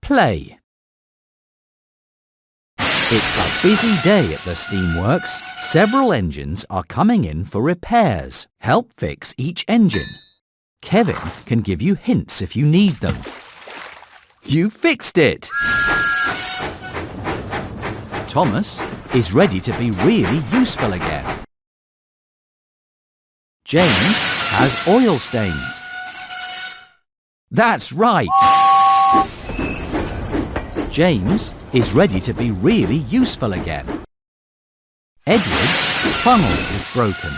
Play. It's a busy day at the Steamworks. Several engines are coming in for repairs. Help fix each engine. Kevin can give you hints if you need them. You fixed it! Thomas is ready to be really useful again. James has oil stains. That's right! James is ready to be really useful again. Edward's funnel is broken.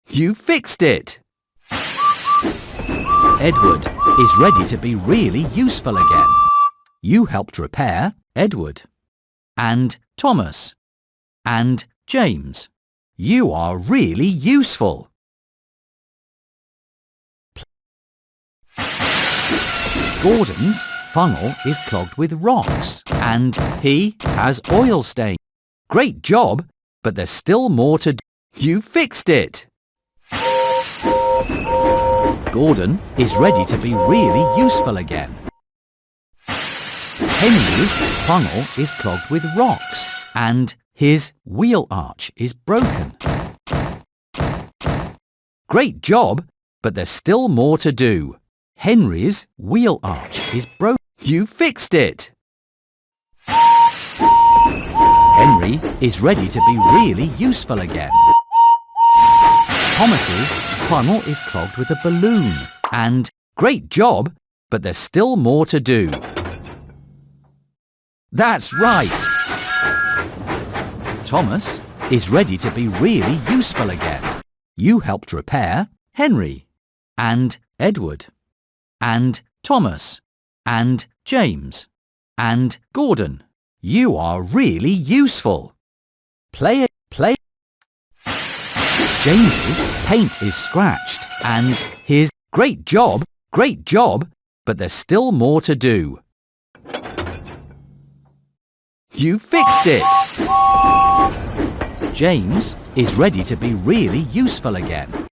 You fixed it! Edward is ready to be really useful again. You helped repair Edward and Thomas and James. You are really useful. Gordon's funnel is clogged with rocks and he has oil stains. Great job, but there's still more to do. You fixed it! Gordon is ready to be really useful again. Henry's funnel is clogged with rocks and his wheel arch is broken. Great job, but there's still more to do. Henry's wheel arch is broken. You fixed it! Henry is ready to be really useful again. Thomas's funnel is clogged with a balloon and great job, but there's still more to do. That's right! Thomas is ready to be really useful again. You helped repair Henry and Edward and Thomas and James and Gordon. You are really useful. Play. James's paint is scratched and his great job, but there's still more to do. You fixed it! James is ready to be really useful again.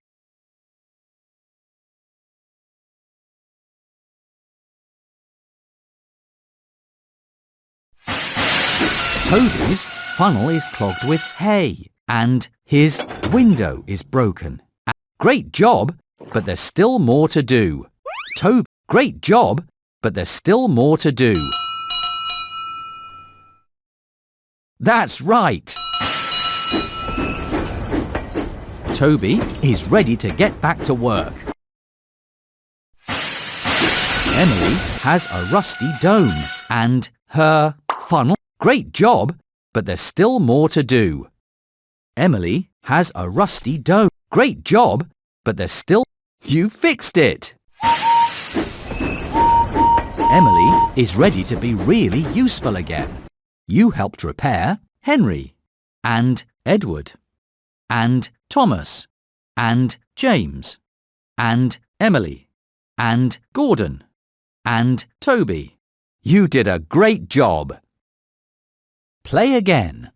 Toby's funnel is clogged with hay and his window is broken. Great job, but there's still more to do. Great job, but there's still more to do. That's right! Toby is ready to get back to work. Emily has a rusty dome and her funnel. Great job, but there's still more to do. Emily has a rusty dome. Great job, but there's still... You fixed it! Emily is ready to be really useful again. You helped repair Henry and Edward and Thomas and James and Emily and Gordon and Toby. You did a great job. Play again.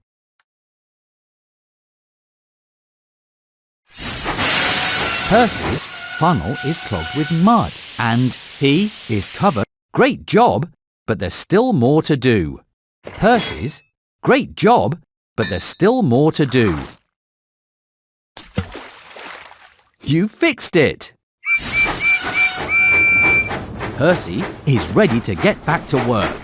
Percy's funnel is clogged with mud and he is covered. Great job, but there's still more to do. Percy's great job, but there's still more to do. You fixed it! Percy is ready to get back to work.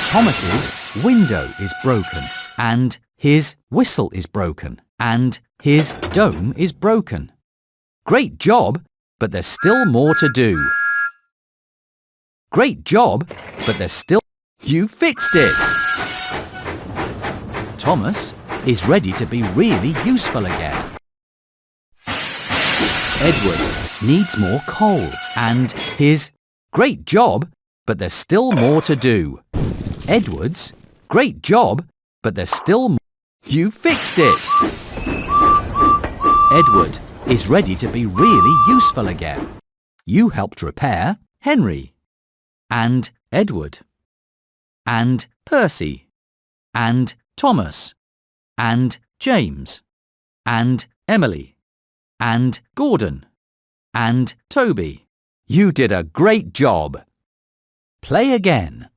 Thomas's window is broken and his whistle is broken and his dome is broken. Great job, but there's still more to do. Great job, but there's still... You fixed it! Thomas is ready to be really useful again. Edward needs more coal and his... Great job, but there's still more to do. Edward's great job, but there's still more. You fixed it! Edward is ready to be really useful again. You helped repair Henry and Edward and Percy and Thomas and James and Emily and Gordon, and Toby. You did a great job. Play again.